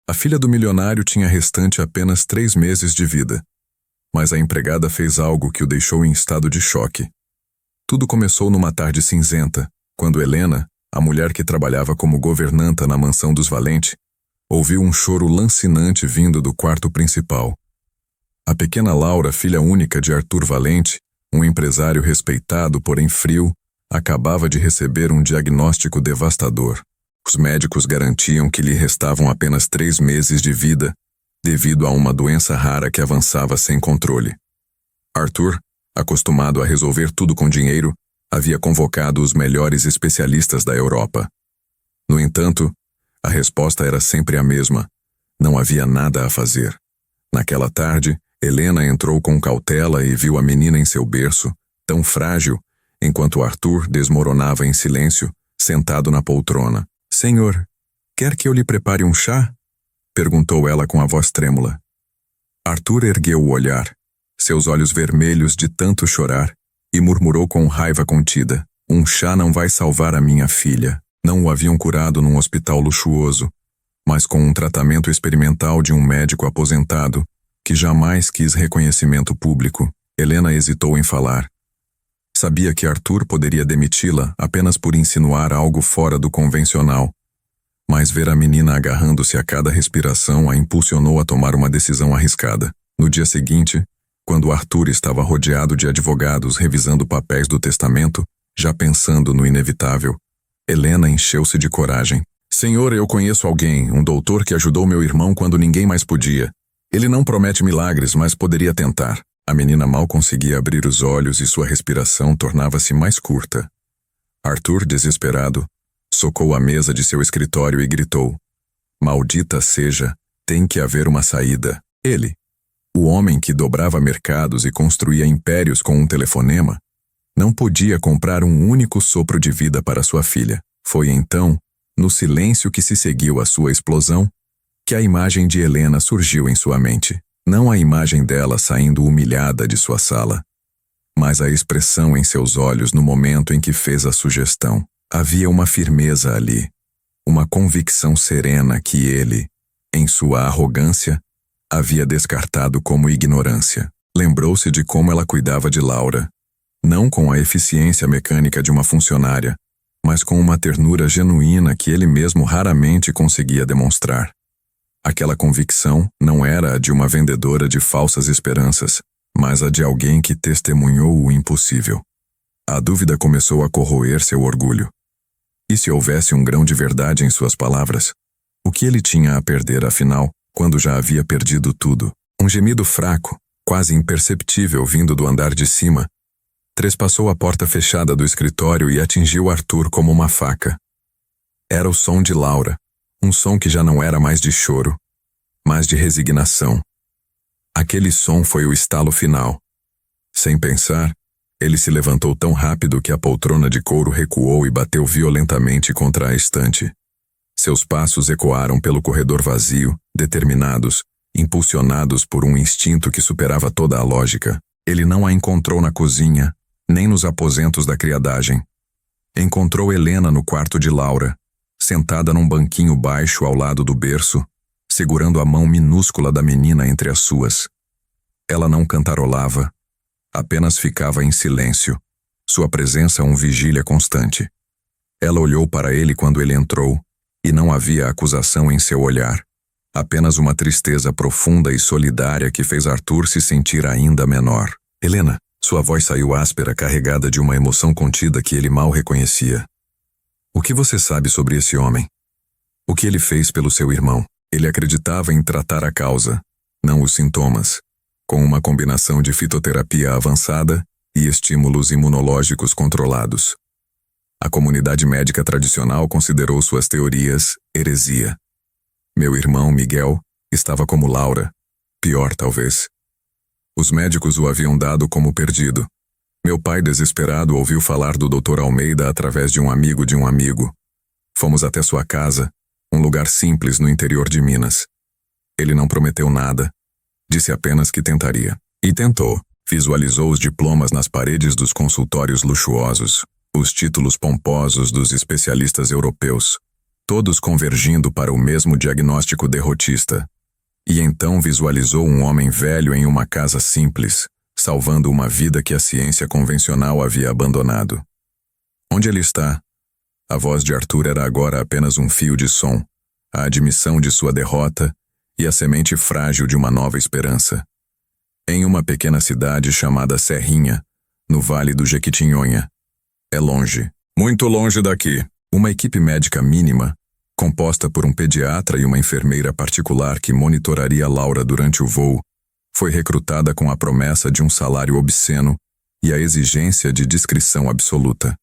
A filha do milionário tinha restante apenas 3 meses de vida. Mas a empregada fez algo que o deixou em estado de choque. Tudo começou numa tarde cinzenta, quando Helena, a mulher que trabalhava como governanta na mansão dos Valente, ouviu um choro lancinante vindo do quarto principal. A pequena Laura, filha única de Arthur Valente, um empresário respeitado, porém frio, acabava de receber um diagnóstico devastador. Os médicos garantiam que lhe restavam apenas 3 meses de vida, devido a uma doença rara que avançava sem controle. Arthur, acostumado a resolver tudo com dinheiro, havia convocado os melhores especialistas da Europa. No entanto, a resposta era sempre a mesma. Não havia nada a fazer. Naquela tarde, Helena entrou com cautela e viu a menina em seu berço, tão frágil, enquanto Arthur desmoronava em silêncio, sentado na poltrona. "Senhor, quer que eu lhe prepare um chá?" perguntou ela com a voz trêmula. Arthur ergueu o olhar, seus olhos vermelhos de tanto chorar, e murmurou com raiva contida: "Um chá não vai salvar a minha filha." Não o haviam curado num hospital luxuoso, mas com um tratamento experimental de um médico aposentado, que jamais quis reconhecimento público. Helena hesitou em falar. Sabia que Arthur poderia demiti-la apenas por insinuar algo fora do convencional, mas ver a menina agarrando-se a cada respiração a impulsionou a tomar uma decisão arriscada. No dia seguinte, quando Arthur estava rodeado de advogados revisando papéis do testamento, já pensando no inevitável, Helena encheu-se de coragem. "Senhor, eu conheço alguém, um doutor que ajudou meu irmão quando ninguém mais podia. Ele não promete milagres, mas poderia tentar." A menina mal conseguia abrir os olhos e sua respiração tornava-se mais curta. Arthur, desesperado, socou a mesa de seu escritório e gritou: "Maldita seja, tem que haver uma saída." Ele, o homem que dobrava mercados e construía impérios com um telefonema, não podia comprar um único sopro de vida para sua filha. Foi então, no silêncio que se seguiu à sua explosão, que a imagem de Helena surgiu em sua mente. Não a imagem dela saindo humilhada de sua sala, mas a expressão em seus olhos no momento em que fez a sugestão. Havia uma firmeza ali, uma convicção serena que ele, em sua arrogância, havia descartado como ignorância. Lembrou-se de como ela cuidava de Laura, não com a eficiência mecânica de uma funcionária, mas com uma ternura genuína que ele mesmo raramente conseguia demonstrar. Aquela convicção não era a de uma vendedora de falsas esperanças, mas a de alguém que testemunhou o impossível. A dúvida começou a corroer seu orgulho. E se houvesse um grão de verdade em suas palavras? O que ele tinha a perder, afinal, quando já havia perdido tudo? Um gemido fraco, quase imperceptível vindo do andar de cima, trespassou a porta fechada do escritório e atingiu Arthur como uma faca. Era o som de Laura, um som que já não era mais de choro, mas de resignação. Aquele som foi o estalo final. Sem pensar, ele se levantou tão rápido que a poltrona de couro recuou e bateu violentamente contra a estante. Seus passos ecoaram pelo corredor vazio, determinados, impulsionados por um instinto que superava toda a lógica. Ele não a encontrou na cozinha, nem nos aposentos da criadagem. Encontrou Helena no quarto de Laura, sentada num banquinho baixo ao lado do berço, segurando a mão minúscula da menina entre as suas. Ela não cantarolava, apenas ficava em silêncio, sua presença um vigília constante. Ela olhou para ele quando ele entrou, e não havia acusação em seu olhar, apenas uma tristeza profunda e solidária que fez Arthur se sentir ainda menor. "Helena", sua voz saiu áspera, carregada de uma emoção contida que ele mal reconhecia. "O que você sabe sobre esse homem? O que ele fez pelo seu irmão?" Ele acreditava em tratar a causa, não os sintomas, com uma combinação de fitoterapia avançada e estímulos imunológicos controlados. A comunidade médica tradicional considerou suas teorias heresia. Meu irmão, Miguel, estava como Laura, pior talvez. Os médicos o haviam dado como perdido. Meu pai, desesperado, ouviu falar do Dr. Almeida através de um amigo de um amigo. Fomos até sua casa, um lugar simples no interior de Minas. Ele não prometeu nada, disse apenas que tentaria. E tentou. Visualizou os diplomas nas paredes dos consultórios luxuosos, os títulos pomposos dos especialistas europeus. todos convergindo para o mesmo diagnóstico derrotista. E então visualizou um homem velho em uma casa simples, salvando uma vida que a ciência convencional havia abandonado. Onde ele está? A voz de Arthur era agora apenas um fio de som, a admissão de sua derrota e a semente frágil de uma nova esperança. Em uma pequena cidade chamada Serrinha, no Vale do Jequitinhonha. É longe, muito longe daqui. Uma equipe médica mínima, composta por um pediatra e uma enfermeira particular que monitoraria Laura durante o voo, foi recrutada com a promessa de um salário obsceno e a exigência de discrição absoluta.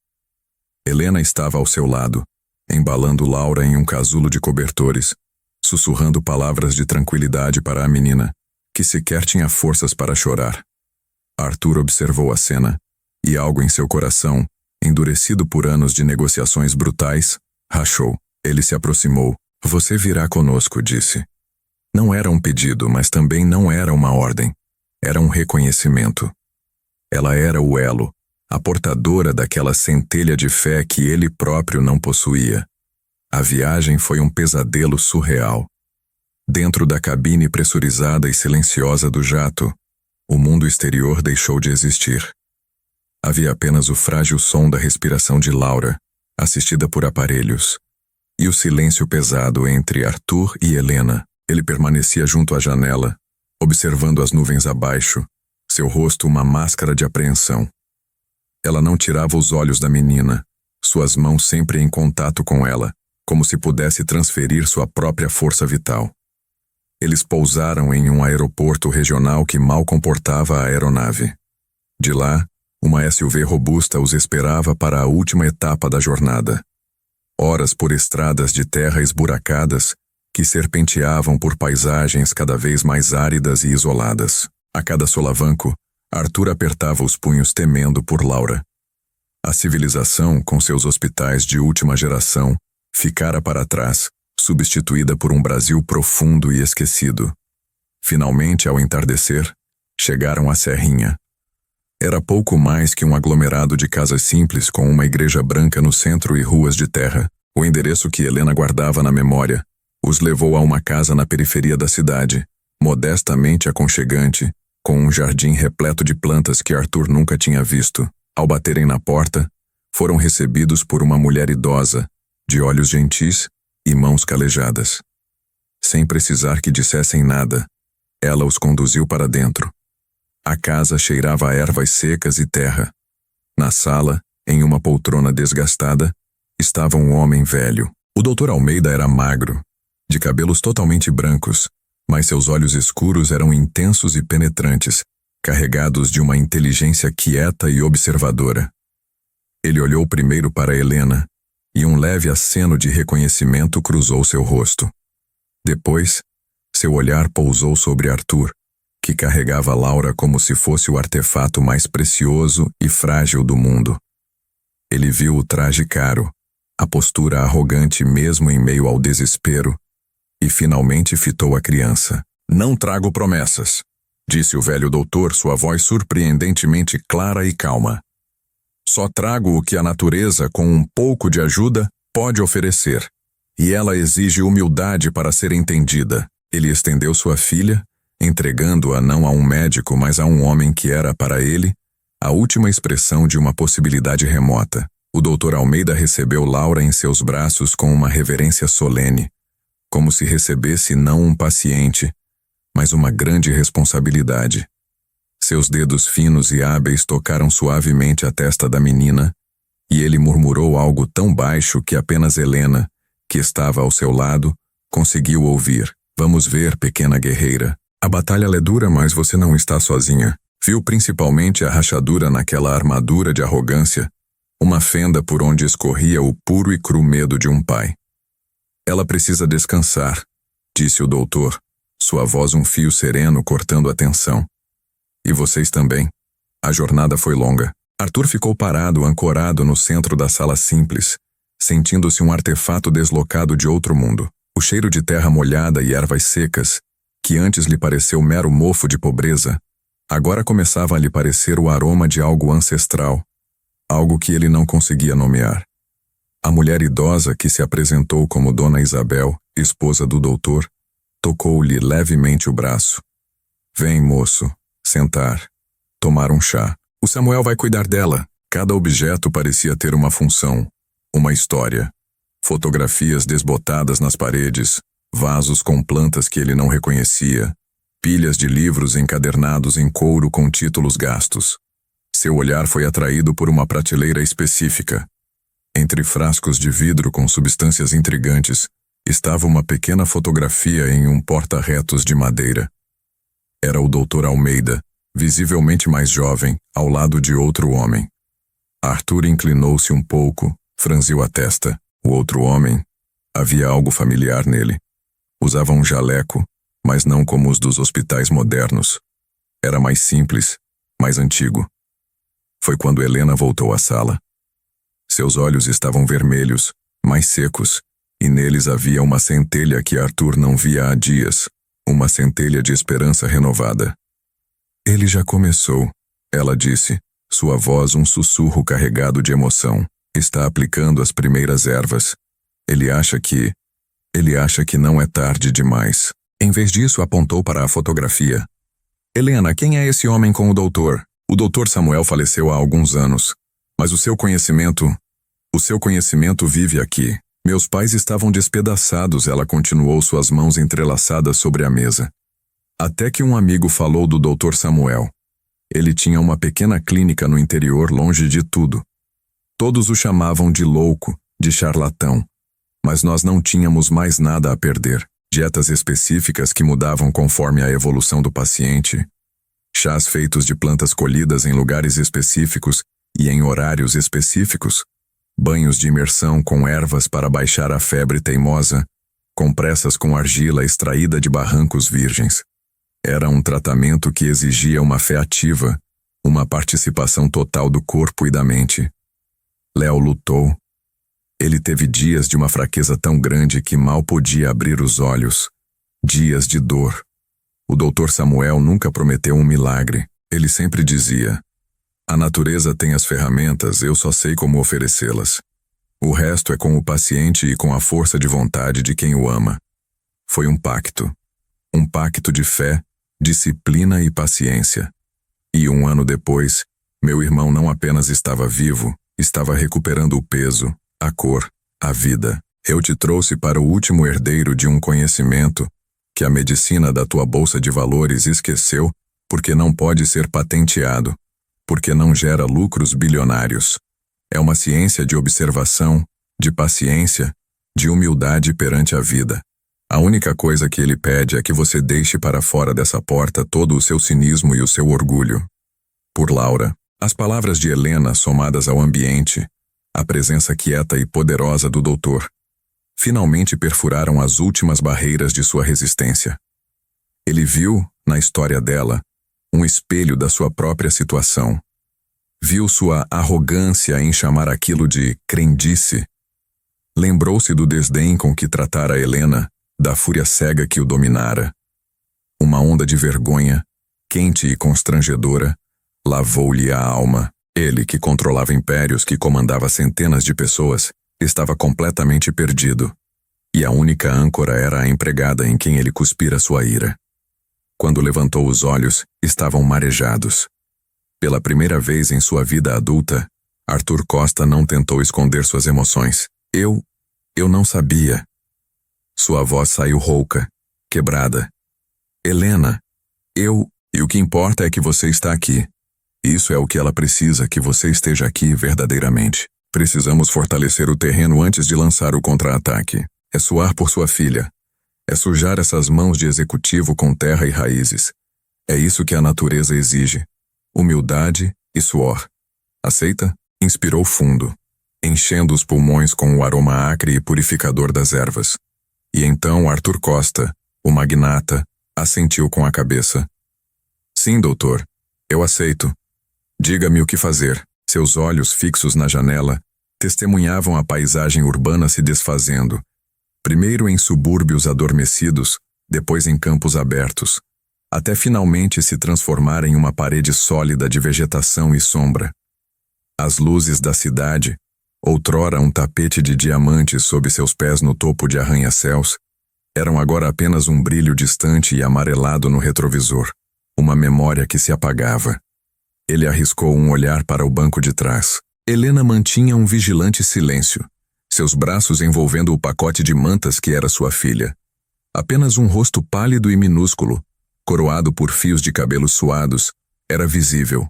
Helena estava ao seu lado, embalando Laura em um casulo de cobertores, sussurrando palavras de tranquilidade para a menina, que sequer tinha forças para chorar. Arthur observou a cena, e algo em seu coração, endurecido por anos de negociações brutais, rachou. Ele se aproximou. Você virá conosco, disse. Não era um pedido, mas também não era uma ordem. Era um reconhecimento. Ela era o elo, a portadora daquela centelha de fé que ele próprio não possuía. A viagem foi um pesadelo surreal. Dentro da cabine pressurizada e silenciosa do jato, o mundo exterior deixou de existir. Havia apenas o frágil som da respiração de Laura, assistida por aparelhos, e o silêncio pesado entre Arthur e Helena. Ele permanecia junto à janela, observando as nuvens abaixo, seu rosto uma máscara de apreensão. Ela não tirava os olhos da menina, suas mãos sempre em contato com ela, como se pudesse transferir sua própria força vital. Eles pousaram em um aeroporto regional que mal comportava a aeronave. De lá, uma SUV robusta os esperava para a última etapa da jornada. Horas por estradas de terra esburacadas que serpenteavam por paisagens cada vez mais áridas e isoladas. A cada solavanco, Arthur apertava os punhos temendo por Laura. A civilização, com seus hospitais de última geração, ficara para trás, substituída por um Brasil profundo e esquecido. Finalmente, ao entardecer, chegaram à Serrinha. Era pouco mais que um aglomerado de casas simples com uma igreja branca no centro e ruas de terra. O endereço que Helena guardava na memória os levou a uma casa na periferia da cidade, modestamente aconchegante, com um jardim repleto de plantas que Arthur nunca tinha visto. Ao baterem na porta, foram recebidos por uma mulher idosa, de olhos gentis e mãos calejadas. Sem precisar que dissessem nada, ela os conduziu para dentro. A casa cheirava a ervas secas e terra. Na sala, em uma poltrona desgastada, estava um homem velho. O Dr. Almeida era magro, de cabelos totalmente brancos, mas seus olhos escuros eram intensos e penetrantes, carregados de uma inteligência quieta e observadora. Ele olhou primeiro para Helena, e um leve aceno de reconhecimento cruzou seu rosto. Depois, seu olhar pousou sobre Arthur, que carregava Laura como se fosse o artefato mais precioso e frágil do mundo. Ele viu o traje caro, a postura arrogante mesmo em meio ao desespero, e finalmente fitou a criança. Não trago promessas, disse o velho doutor, sua voz surpreendentemente clara e calma. Só trago o que a natureza, com um pouco de ajuda, pode oferecer, e ela exige humildade para ser entendida. Ele estendeu sua filha, entregando-a não a um médico, mas a um homem que era, para ele, a última expressão de uma possibilidade remota. O Dr. Almeida recebeu Laura em seus braços com uma reverência solene, como se recebesse não um paciente, mas uma grande responsabilidade. Seus dedos finos e hábeis tocaram suavemente a testa da menina, e ele murmurou algo tão baixo que apenas Helena, que estava ao seu lado, conseguiu ouvir. Vamos ver, pequena guerreira. A batalha é dura, mas você não está sozinha. Viu principalmente a rachadura naquela armadura de arrogância, uma fenda por onde escorria o puro e cru medo de um pai. Ela precisa descansar, disse o doutor, sua voz um fio sereno cortando a tensão. E vocês também. A jornada foi longa. Arthur ficou parado, ancorado no centro da sala simples, sentindo-se um artefato deslocado de outro mundo. O cheiro de terra molhada e ervas secas, que antes lhe pareceu mero mofo de pobreza, agora começava a lhe parecer o aroma de algo ancestral, algo que ele não conseguia nomear. A mulher idosa que se apresentou como Dona Isabel, esposa do doutor, tocou-lhe levemente o braço. Vem, moço, sentar. Tomar um chá. O Samuel vai cuidar dela. Cada objeto parecia ter uma função, uma história. Fotografias desbotadas nas paredes, vasos com plantas que ele não reconhecia, pilhas de livros encadernados em couro com títulos gastos. Seu olhar foi atraído por uma prateleira específica. Entre frascos de vidro com substâncias intrigantes, estava uma pequena fotografia em um porta-retos de madeira. Era o Dr. Almeida, visivelmente mais jovem, ao lado de outro homem. Arthur inclinou-se um pouco, franziu a testa. O outro homem, havia algo familiar nele. Usava um jaleco, mas não como os dos hospitais modernos. Era mais simples, mais antigo. Foi quando Helena voltou à sala. Seus olhos estavam vermelhos, mais secos, e neles havia uma centelha que Arthur não via há dias, uma centelha de esperança renovada. Ele já começou, ela disse, sua voz um sussurro carregado de emoção. Está aplicando as primeiras ervas. Ele acha que não é tarde demais. Em vez disso, apontou para a fotografia. Helena, quem é esse homem com o doutor? O doutor Samuel faleceu há alguns anos, mas o seu conhecimento vive aqui. Meus pais estavam despedaçados, ela continuou, suas mãos entrelaçadas sobre a mesa. Até que um amigo falou do doutor Samuel. Ele tinha uma pequena clínica no interior, longe de tudo. Todos o chamavam de louco, de charlatão. Mas nós não tínhamos mais nada a perder. Dietas específicas que mudavam conforme a evolução do paciente. Chás feitos de plantas colhidas em lugares específicos e em horários específicos. Banhos de imersão com ervas para baixar a febre teimosa. Compressas com argila extraída de barrancos virgens. Era um tratamento que exigia uma fé ativa, uma participação total do corpo e da mente. Léo lutou. Ele teve dias de uma fraqueza tão grande que mal podia abrir os olhos. Dias de dor. O doutor Samuel nunca prometeu um milagre. Ele sempre dizia: a natureza tem as ferramentas, eu só sei como oferecê-las. O resto é com o paciente e com a força de vontade de quem o ama. Foi um pacto. Um pacto de fé, disciplina e paciência. E 1 ano depois, meu irmão não apenas estava vivo, estava recuperando o peso, a cor, a vida. Eu te trouxe para o último herdeiro de um conhecimento que a medicina da tua bolsa de valores esqueceu porque não pode ser patenteado, porque não gera lucros bilionários. É uma ciência de observação, de paciência, de humildade perante a vida. A única coisa que ele pede é que você deixe para fora dessa porta todo o seu cinismo e o seu orgulho. Por Laura. As palavras de Helena, somadas ao ambiente, a presença quieta e poderosa do doutor, finalmente perfuraram as últimas barreiras de sua resistência. Ele viu, na história dela, um espelho da sua própria situação. Viu sua arrogância em chamar aquilo de crendice. Lembrou-se do desdém com que tratara Helena, da fúria cega que o dominara. Uma onda de vergonha, quente e constrangedora, lavou-lhe a alma. Ele, que controlava impérios, que comandava centenas de pessoas, estava completamente perdido. E a única âncora era a empregada em quem ele cuspira sua ira. Quando levantou os olhos, estavam marejados. Pela primeira vez em sua vida adulta, Arthur Costa não tentou esconder suas emoções. Eu não sabia. Sua voz saiu rouca, quebrada. Helena, e o que importa é que você está aqui. Isso é o que ela precisa, que você esteja aqui verdadeiramente. Precisamos fortalecer o terreno antes de lançar o contra-ataque. É suar por sua filha. É sujar essas mãos de executivo com terra e raízes. É isso que a natureza exige. Humildade e suor. Aceita? Inspirou fundo, enchendo os pulmões com o aroma acre e purificador das ervas. E então Arthur Costa, o magnata, assentiu com a cabeça. Sim, doutor. Eu aceito. Diga-me o que fazer. Seus olhos fixos na janela testemunhavam a paisagem urbana se desfazendo, primeiro em subúrbios adormecidos, depois em campos abertos, até finalmente se transformar em uma parede sólida de vegetação e sombra. As luzes da cidade, outrora um tapete de diamantes sob seus pés no topo de arranha-céus, eram agora apenas um brilho distante e amarelado no retrovisor, uma memória que se apagava. Ele arriscou um olhar para o banco de trás. Helena mantinha um vigilante silêncio, seus braços envolvendo o pacote de mantas que era sua filha. Apenas um rosto pálido e minúsculo, coroado por fios de cabelos suados, era visível.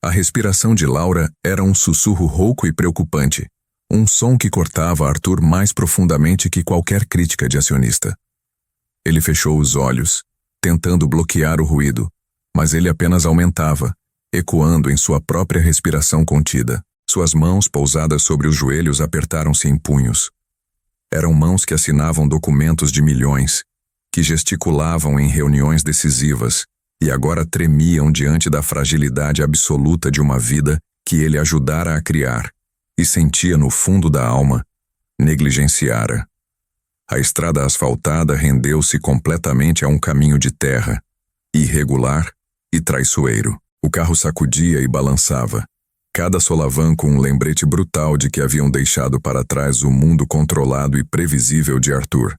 A respiração de Laura era um sussurro rouco e preocupante, um som que cortava Arthur mais profundamente que qualquer crítica de acionista. Ele fechou os olhos, tentando bloquear o ruído, mas ele apenas aumentava, ecoando em sua própria respiração contida. Suas mãos pousadas sobre os joelhos apertaram-se em punhos. Eram mãos que assinavam documentos de milhões, que gesticulavam em reuniões decisivas e agora tremiam diante da fragilidade absoluta de uma vida que ele ajudara a criar e sentia no fundo da alma, negligenciara. A estrada asfaltada rendeu-se completamente a um caminho de terra, irregular e traiçoeiro. O carro sacudia e balançava, cada solavanco um lembrete brutal de que haviam deixado para trás o mundo controlado e previsível de Arthur.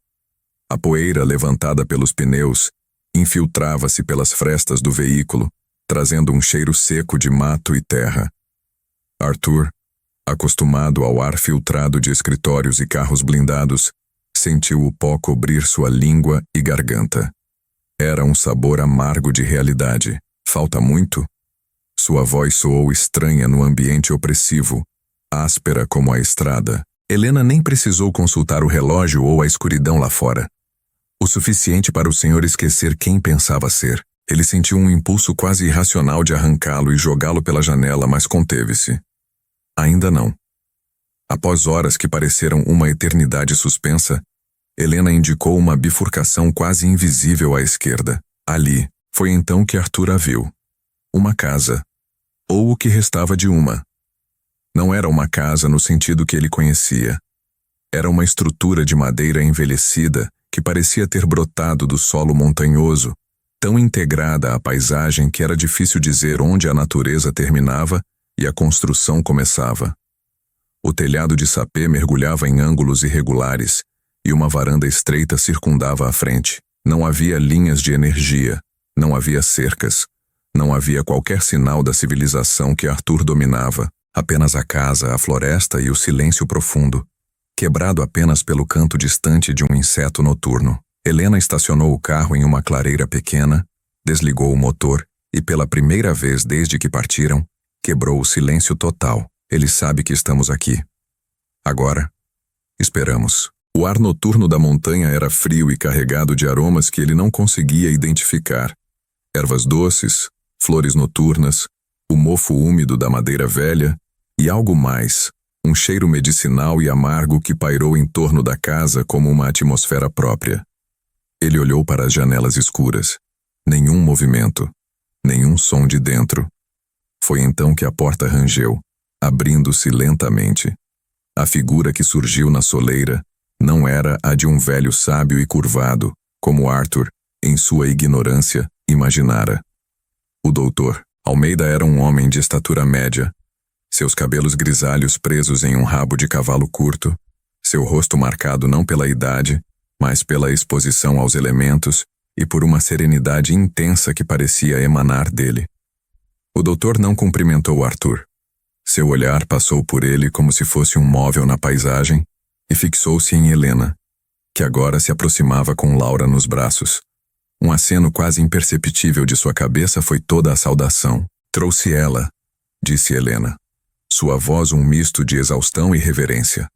A poeira levantada pelos pneus infiltrava-se pelas frestas do veículo, trazendo um cheiro seco de mato e terra. Arthur, acostumado ao ar filtrado de escritórios e carros blindados, sentiu o pó cobrir sua língua e garganta. Era um sabor amargo de realidade. Falta muito? Sua voz soou estranha no ambiente opressivo, áspera como a estrada. Helena nem precisou consultar o relógio ou a escuridão lá fora. O suficiente para o senhor esquecer quem pensava ser. Ele sentiu um impulso quase irracional de arrancá-lo e jogá-lo pela janela, mas conteve-se. Ainda não. Após horas que pareceram uma eternidade suspensa, Helena indicou uma bifurcação quase invisível à esquerda. Ali, foi então que Arthur a viu. Uma casa. Ou o que restava de uma. Não era uma casa no sentido que ele conhecia. Era uma estrutura de madeira envelhecida que parecia ter brotado do solo montanhoso, tão integrada à paisagem que era difícil dizer onde a natureza terminava e a construção começava. O telhado de sapê mergulhava em ângulos irregulares e uma varanda estreita circundava a frente. Não havia linhas de energia, não havia cercas, não havia qualquer sinal da civilização que Arthur dominava, apenas a casa, a floresta e o silêncio profundo, quebrado apenas pelo canto distante de um inseto noturno. Helena estacionou o carro em uma clareira pequena, desligou o motor e, pela primeira vez desde que partiram, quebrou o silêncio total. Ele sabe que estamos aqui. Agora, esperamos. O ar noturno da montanha era frio e carregado de aromas que ele não conseguia identificar. Ervas doces, flores noturnas, o mofo úmido da madeira velha e algo mais, um cheiro medicinal e amargo que pairou em torno da casa como uma atmosfera própria. Ele olhou para as janelas escuras. Nenhum movimento, nenhum som de dentro. Foi então que a porta rangeu, abrindo-se lentamente. A figura que surgiu na soleira não era a de um velho sábio e curvado, como Arthur, em sua ignorância, imaginara. O doutor Almeida era um homem de estatura média, seus cabelos grisalhos presos em um rabo de cavalo curto, seu rosto marcado não pela idade, mas pela exposição aos elementos e por uma serenidade intensa que parecia emanar dele. O doutor não cumprimentou Arthur. Seu olhar passou por ele como se fosse um móvel na paisagem e fixou-se em Helena, que agora se aproximava com Laura nos braços. Um aceno quase imperceptível de sua cabeça foi toda a saudação. Trouxe ela, disse Helena. Sua voz um misto de exaustão e reverência.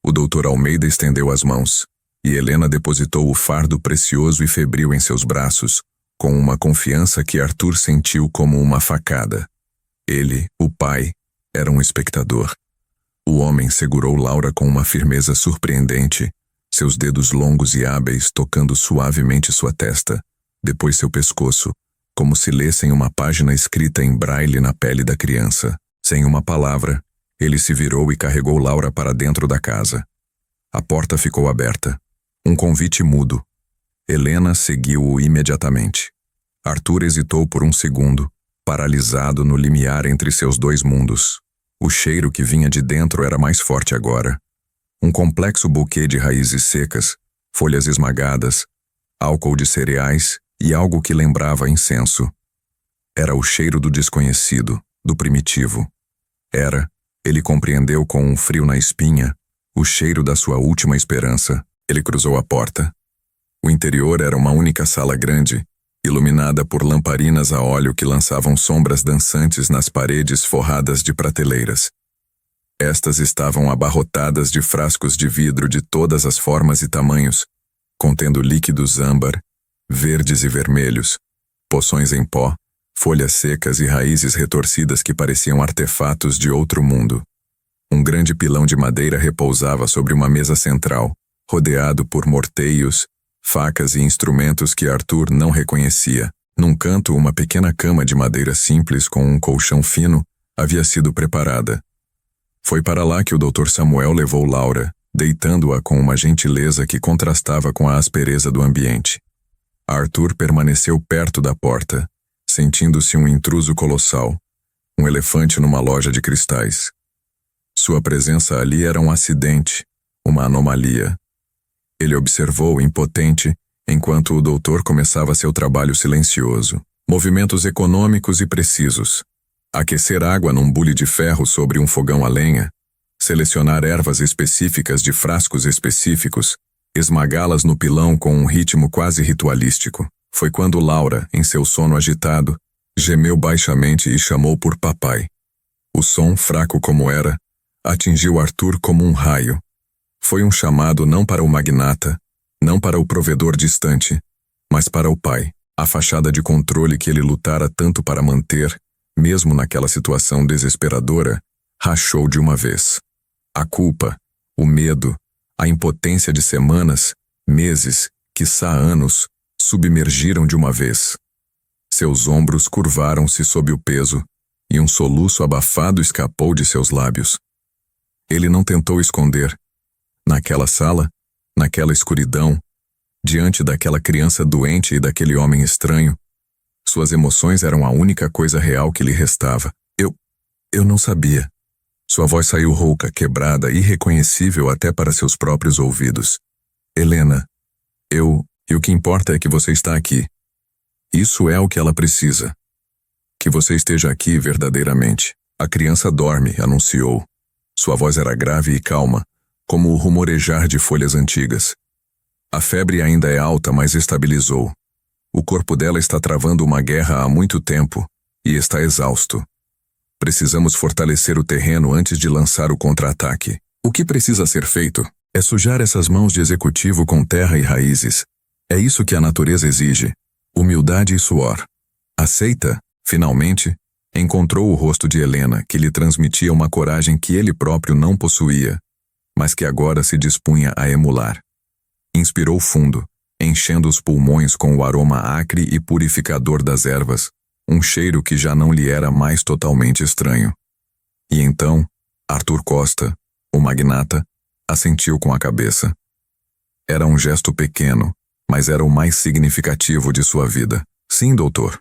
O doutor Almeida estendeu as mãos, e Helena depositou o fardo precioso e febril em seus braços, com uma confiança que Arthur sentiu como uma facada. Ele, o pai, era um espectador. O homem segurou Laura com uma firmeza surpreendente, seus dedos longos e hábeis tocando suavemente sua testa, depois seu pescoço, como se lessem uma página escrita em braille na pele da criança. Sem uma palavra, ele se virou e carregou Laura para dentro da casa. A porta ficou aberta. Um convite mudo. Helena seguiu-o imediatamente. Arthur hesitou por um segundo, paralisado no limiar entre seus dois mundos. O cheiro que vinha de dentro era mais forte agora. Um complexo buquê de raízes secas, folhas esmagadas, álcool de cereais e algo que lembrava incenso. Era o cheiro do desconhecido, do primitivo. Ele compreendeu com um frio na espinha, o cheiro da sua última esperança. Ele cruzou a porta. O interior era uma única sala grande, iluminada por lamparinas a óleo que lançavam sombras dançantes nas paredes forradas de prateleiras. Estas estavam abarrotadas de frascos de vidro de todas as formas e tamanhos, contendo líquidos âmbar, verdes e vermelhos, poções em pó, folhas secas e raízes retorcidas que pareciam artefatos de outro mundo. Um grande pilão de madeira repousava sobre uma mesa central, rodeado por morteios, facas e instrumentos que Arthur não reconhecia. Num canto, uma pequena cama de madeira simples com um colchão fino havia sido preparada. Foi para lá que o Dr. Samuel levou Laura, deitando-a com uma gentileza que contrastava com a aspereza do ambiente. Arthur permaneceu perto da porta, sentindo-se um intruso colossal, um elefante numa loja de cristais. Sua presença ali era um acidente, uma anomalia. Ele observou, impotente, enquanto o doutor começava seu trabalho silencioso. Movimentos econômicos e precisos. Aquecer água num bule de ferro sobre um fogão a lenha, selecionar ervas específicas de frascos específicos, esmagá-las no pilão com um ritmo quase ritualístico. Foi quando Laura, em seu sono agitado, gemeu baixamente e chamou por papai. O som, fraco como era, atingiu Arthur como um raio. Foi um chamado não para o magnata, não para o provedor distante, mas para o pai. A fachada de controle que ele lutara tanto para manter, mesmo naquela situação desesperadora, rachou de uma vez. A culpa, o medo, a impotência de semanas, meses, quiçá anos, submergiram de uma vez. Seus ombros curvaram-se sob o peso, e um soluço abafado escapou de seus lábios. Ele não tentou esconder. Naquela sala, naquela escuridão, diante daquela criança doente e daquele homem estranho, suas emoções eram a única coisa real que lhe restava. Eu não sabia. Sua voz saiu rouca, quebrada, irreconhecível até para seus próprios ouvidos. Helena, e o que importa é que você está aqui. Isso é o que ela precisa. Que você esteja aqui verdadeiramente. A criança dorme, anunciou. Sua voz era grave e calma, como o rumorejar de folhas antigas. A febre ainda é alta, mas estabilizou. O corpo dela está travando uma guerra há muito tempo e está exausto. Precisamos fortalecer o terreno antes de lançar o contra-ataque. O que precisa ser feito é sujar essas mãos de executivo com terra e raízes. É isso que a natureza exige. Humildade e suor. Aceita, finalmente, encontrou o rosto de Helena, que lhe transmitia uma coragem que ele próprio não possuía, mas que agora se dispunha a emular. Inspirou fundo, enchendo os pulmões com o aroma acre e purificador das ervas, um cheiro que já não lhe era mais totalmente estranho. E então, Arthur Costa, o magnata, assentiu com a cabeça. Era um gesto pequeno, mas era o mais significativo de sua vida. Sim, doutor.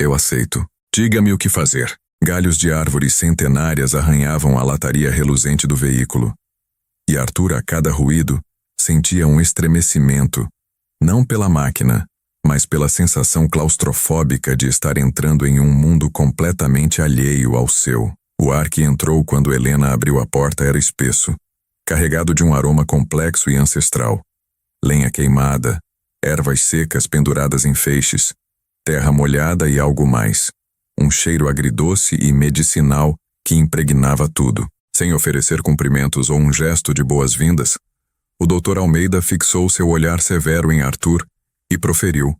Eu aceito. Diga-me o que fazer. Galhos de árvores centenárias arranhavam a lataria reluzente do veículo. E Arthur, a cada ruído, sentia um estremecimento, não pela máquina, mas pela sensação claustrofóbica de estar entrando em um mundo completamente alheio ao seu. O ar que entrou quando Helena abriu a porta era espesso, carregado de um aroma complexo e ancestral. Lenha queimada, ervas secas penduradas em feixes, terra molhada e algo mais. Um cheiro agridoce e medicinal que impregnava tudo. Sem oferecer cumprimentos ou um gesto de boas-vindas, o Dr. Almeida fixou seu olhar severo em Arthur e proferiu,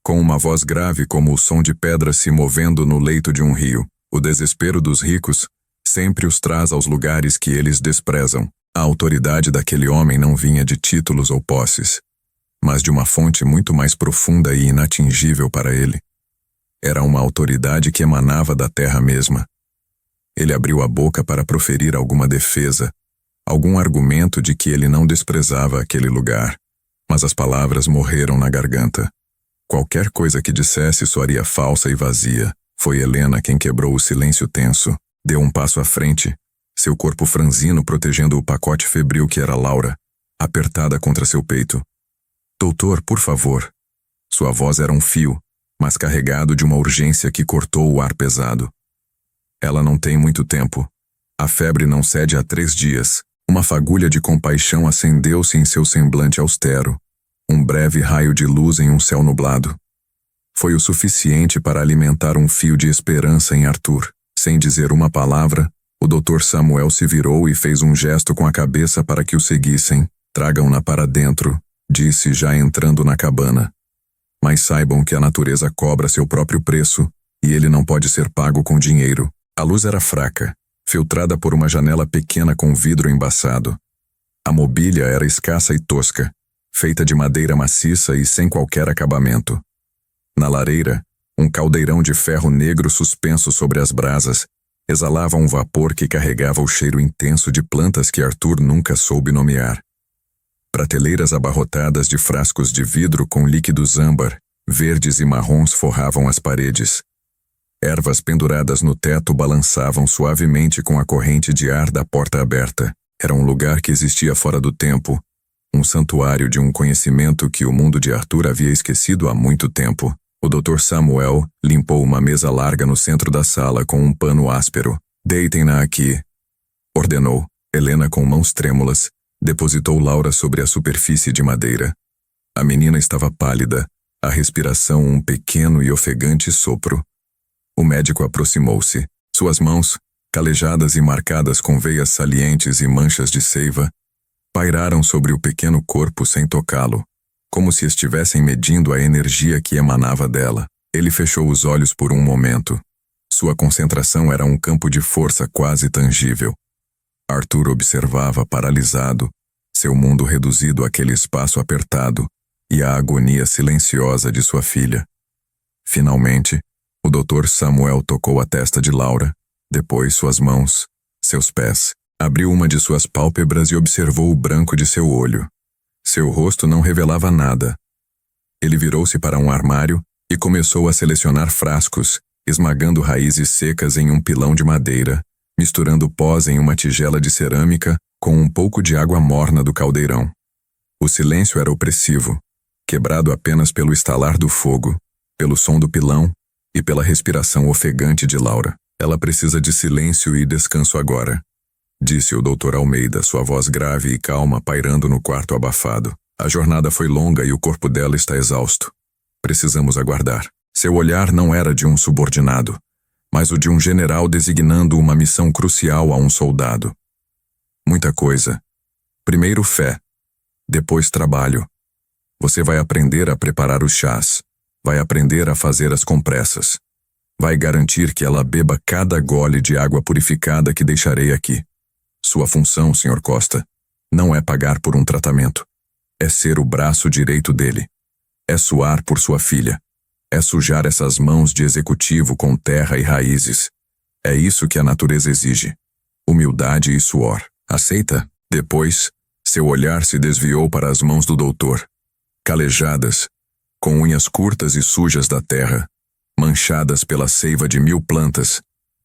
com uma voz grave como o som de pedras se movendo no leito de um rio: o desespero dos ricos sempre os traz aos lugares que eles desprezam. A autoridade daquele homem não vinha de títulos ou posses, mas de uma fonte muito mais profunda e inatingível para ele. Era uma autoridade que emanava da terra mesma. Ele abriu a boca para proferir alguma defesa, algum argumento de que ele não desprezava aquele lugar, mas as palavras morreram na garganta. Qualquer coisa que dissesse soaria falsa e vazia. Foi Helena quem quebrou o silêncio tenso. Deu um passo à frente, seu corpo franzino protegendo o pacote febril que era Laura, apertada contra seu peito. Doutor, por favor. Sua voz era um fio, mas carregado de uma urgência que cortou o ar pesado. Ela não tem muito tempo. A febre não cede há 3 dias. Uma fagulha de compaixão acendeu-se em seu semblante austero. Um breve raio de luz em um céu nublado. Foi o suficiente para alimentar um fio de esperança em Arthur. Sem dizer uma palavra, o Dr. Samuel se virou e fez um gesto com a cabeça para que o seguissem. Tragam-na para dentro, disse já entrando na cabana. Mas saibam que a natureza cobra seu próprio preço, e ele não pode ser pago com dinheiro. A luz era fraca, filtrada por uma janela pequena com vidro embaçado. A mobília era escassa e tosca, feita de madeira maciça e sem qualquer acabamento. Na lareira, um caldeirão de ferro negro suspenso sobre as brasas exalava um vapor que carregava o cheiro intenso de plantas que Arthur nunca soube nomear. Prateleiras abarrotadas de frascos de vidro com líquidos âmbar, verdes e marrons forravam as paredes. Ervas penduradas no teto balançavam suavemente com a corrente de ar da porta aberta. Era um lugar que existia fora do tempo, um santuário de um conhecimento que o mundo de Arthur havia esquecido há muito tempo. O Dr. Samuel limpou uma mesa larga no centro da sala com um pano áspero. Deitem-na aqui, ordenou. Helena, com mãos trêmulas, depositou Laura sobre a superfície de madeira. A menina estava pálida, a respiração um pequeno e ofegante sopro. O médico aproximou-se. Suas mãos, calejadas e marcadas com veias salientes e manchas de seiva, pairaram sobre o pequeno corpo sem tocá-lo, como se estivessem medindo a energia que emanava dela. Ele fechou os olhos por um momento. Sua concentração era um campo de força quase tangível. Arthur observava paralisado, seu mundo reduzido àquele espaço apertado e à agonia silenciosa de sua filha. Finalmente, o Dr. Samuel tocou a testa de Laura, depois suas mãos, seus pés. Abriu uma de suas pálpebras e observou o branco de seu olho. Seu rosto não revelava nada. Ele virou-se para um armário e começou a selecionar frascos, esmagando raízes secas em um pilão de madeira, misturando pós em uma tigela de cerâmica com um pouco de água morna do caldeirão. O silêncio era opressivo, quebrado apenas pelo estalar do fogo, pelo som do pilão e pela respiração ofegante de Laura. Ela precisa de silêncio e descanso agora, disse o Dr. Almeida, sua voz grave e calma pairando no quarto abafado. A jornada foi longa e o corpo dela está exausto. Precisamos aguardar. Seu olhar não era de um subordinado, mas o de um general designando uma missão crucial a um soldado. Muita coisa. Primeiro fé, depois trabalho. Você vai aprender a preparar os chás, vai aprender a fazer as compressas. Vai garantir que ela beba cada gole de água purificada que deixarei aqui. Sua função, Sr. Costa, não é pagar por um tratamento. É ser o braço direito dele. É suar por sua filha. É sujar essas mãos de executivo com terra e raízes. É isso que a natureza exige. Humildade e suor. Aceita? Depois, seu olhar se desviou para as mãos do doutor. Calejadas, com unhas curtas e sujas da terra, manchadas pela seiva de 1000 plantas,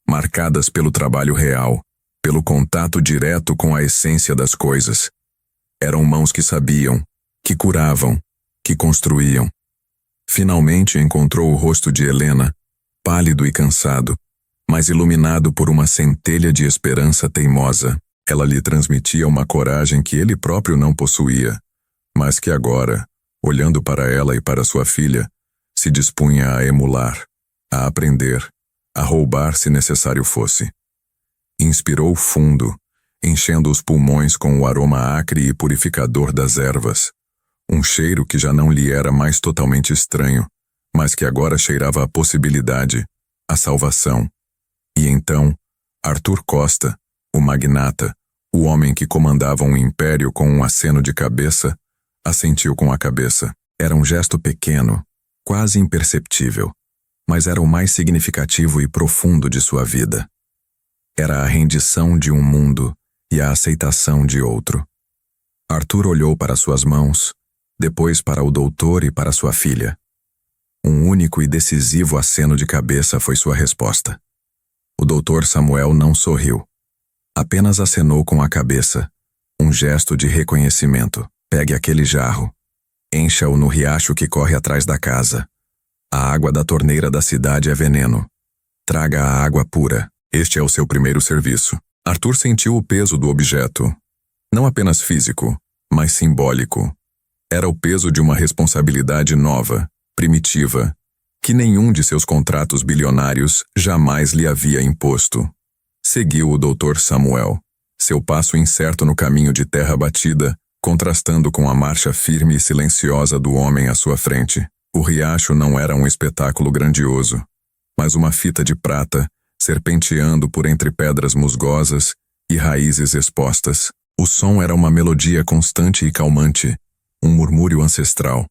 marcadas pelo trabalho real, pelo contato direto com a essência das coisas. Eram mãos que sabiam, que curavam, que construíam. Finalmente encontrou o rosto de Helena, pálido e cansado, mas iluminado por uma centelha de esperança teimosa. Ela lhe transmitia uma coragem que ele próprio não possuía, mas que agora, olhando para ela e para sua filha, se dispunha a emular, a aprender, a roubar se necessário fosse. Inspirou fundo, enchendo os pulmões com o aroma acre e purificador das ervas. Um cheiro que já não lhe era mais totalmente estranho, mas que agora cheirava a possibilidade, a salvação. E então, Arthur Costa, o magnata, o homem que comandava um império com um aceno de cabeça, assentiu com a cabeça. Era um gesto pequeno, quase imperceptível, mas era o mais significativo e profundo de sua vida. Era a rendição de um mundo e a aceitação de outro. Arthur olhou para suas mãos, depois para o doutor e para sua filha. Um único e decisivo aceno de cabeça foi sua resposta. O doutor Samuel não sorriu. Apenas acenou com a cabeça, um gesto de reconhecimento. Pegue aquele jarro. Encha-o no riacho que corre atrás da casa. A água da torneira da cidade é veneno. Traga a água pura. Este é o seu primeiro serviço. Arthur sentiu o peso do objeto. Não apenas físico, mas simbólico. Era o peso de uma responsabilidade nova, primitiva, que nenhum de seus contratos bilionários jamais lhe havia imposto. Seguiu o Dr. Samuel, seu passo incerto no caminho de terra batida, contrastando com a marcha firme e silenciosa do homem à sua frente. O riacho não era um espetáculo grandioso, mas uma fita de prata, serpenteando por entre pedras musgosas e raízes expostas. O som era uma melodia constante e calmante, um murmúrio ancestral.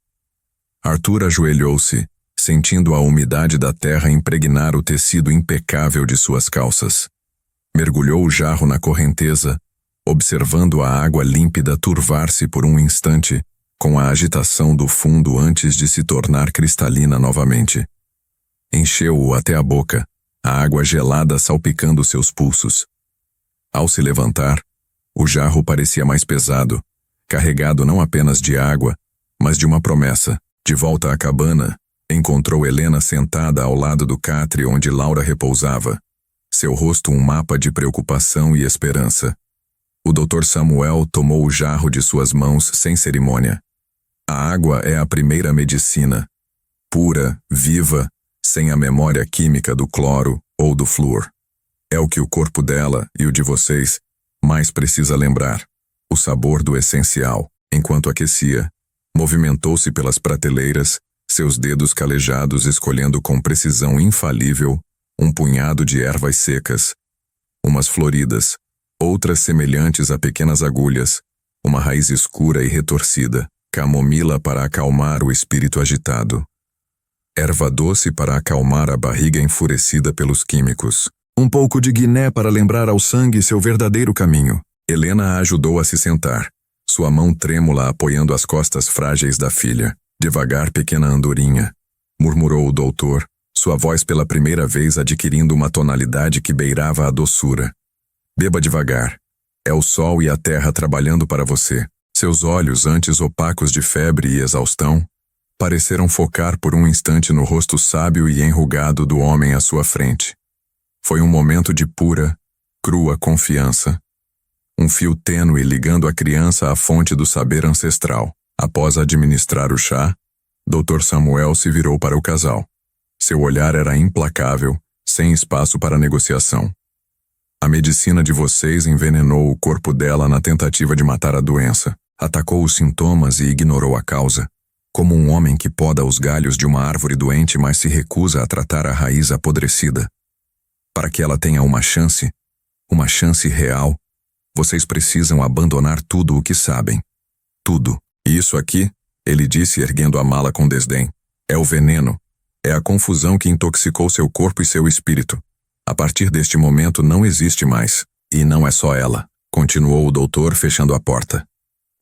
Arthur ajoelhou-se, sentindo a umidade da terra impregnar o tecido impecável de suas calças. Mergulhou o jarro na correnteza, observando a água límpida turvar-se por um instante, com a agitação do fundo antes de se tornar cristalina novamente. Encheu-o até a boca, a água gelada salpicando seus pulsos. Ao se levantar, o jarro parecia mais pesado, carregado não apenas de água, mas de uma promessa. De volta à cabana, encontrou Helena sentada ao lado do catre onde Laura repousava, seu rosto um mapa de preocupação e esperança. O Dr. Samuel tomou o jarro de suas mãos sem cerimônia. A água é a primeira medicina, pura, viva, sem a memória química do cloro ou do flúor. É o que o corpo dela e o de vocês mais precisa lembrar, o sabor do essencial. Enquanto aquecia, movimentou-se pelas prateleiras, seus dedos calejados escolhendo com precisão infalível um punhado de ervas secas, umas floridas, outras semelhantes a pequenas agulhas, uma raiz escura e retorcida, camomila para acalmar o espírito agitado, erva doce para acalmar a barriga enfurecida pelos químicos, um pouco de guiné para lembrar ao sangue seu verdadeiro caminho. Helena a ajudou a se sentar, sua mão trêmula apoiando as costas frágeis da filha. Devagar, pequena andorinha, murmurou o doutor, sua voz pela primeira vez adquirindo uma tonalidade que beirava a doçura. Beba devagar. É o sol e a terra trabalhando para você. Seus olhos, antes opacos de febre e exaustão, pareceram focar por um instante no rosto sábio e enrugado do homem à sua frente. Foi um momento de pura, crua confiança. Um fio tênue ligando a criança à fonte do saber ancestral. Após administrar o chá, Dr. Samuel se virou para o casal. Seu olhar era implacável, sem espaço para negociação. A medicina de vocês envenenou o corpo dela na tentativa de matar a doença. Atacou os sintomas e ignorou a causa, como um homem que poda os galhos de uma árvore doente, mas se recusa a tratar a raiz apodrecida. Para que ela tenha uma chance real, vocês precisam abandonar tudo o que sabem. Tudo. Isso aqui, ele disse erguendo a mala com desdém, é o veneno, é a confusão que intoxicou seu corpo e seu espírito. A partir deste momento não existe mais. E não é só ela, continuou o doutor fechando a porta.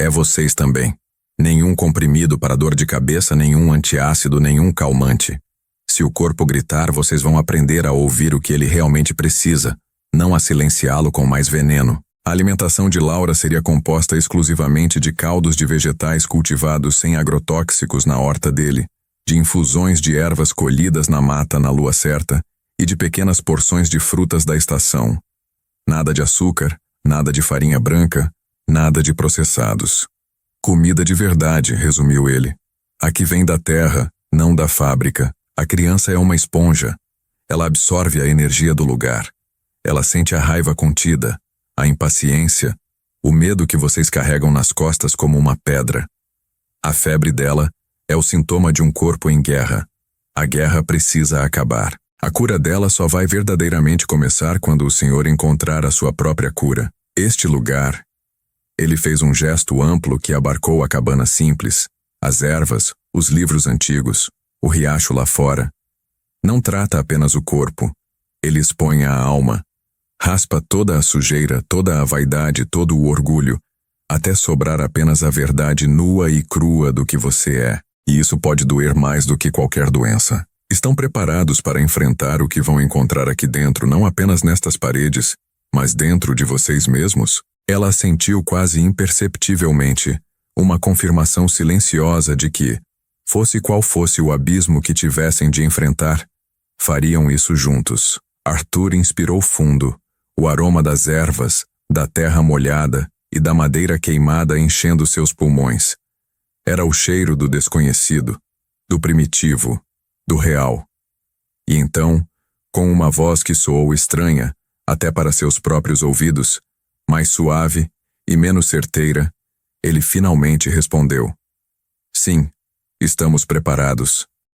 É vocês também. Nenhum comprimido para dor de cabeça, nenhum antiácido, nenhum calmante. Se o corpo gritar, vocês vão aprender a ouvir o que ele realmente precisa, não a silenciá-lo com mais veneno. A alimentação de Laura seria composta exclusivamente de caldos de vegetais cultivados sem agrotóxicos na horta dele, de infusões de ervas colhidas na mata na lua certa e de pequenas porções de frutas da estação. Nada de açúcar, nada de farinha branca, nada de processados. Comida de verdade, resumiu ele. A que vem da terra, não da fábrica. A criança é uma esponja. Ela absorve a energia do lugar. Ela sente a raiva contida, a impaciência, o medo que vocês carregam nas costas como uma pedra. A febre dela é o sintoma de um corpo em guerra. A guerra precisa acabar. A cura dela só vai verdadeiramente começar quando o Senhor encontrar a sua própria cura. Este lugar... Ele fez um gesto amplo que abarcou a cabana simples, as ervas, os livros antigos, o riacho lá fora. Não trata apenas o corpo. Ele expõe a alma. Raspa toda a sujeira, toda a vaidade, todo o orgulho, até sobrar apenas a verdade nua e crua do que você é. E isso pode doer mais do que qualquer doença. Estão preparados para enfrentar o que vão encontrar aqui dentro, não apenas nestas paredes, Mas dentro de vocês mesmos, ela sentiu quase imperceptivelmente uma confirmação silenciosa de que, fosse qual fosse o abismo que tivessem de enfrentar, fariam isso juntos. Arthur inspirou fundo, o aroma das ervas, da terra molhada e da madeira queimada enchendo seus pulmões. Era o cheiro do desconhecido, do primitivo, do real. E então, com uma voz que soou estranha, até para seus próprios ouvidos, mais suave e menos certeira, ele finalmente respondeu: Sim, estamos preparados.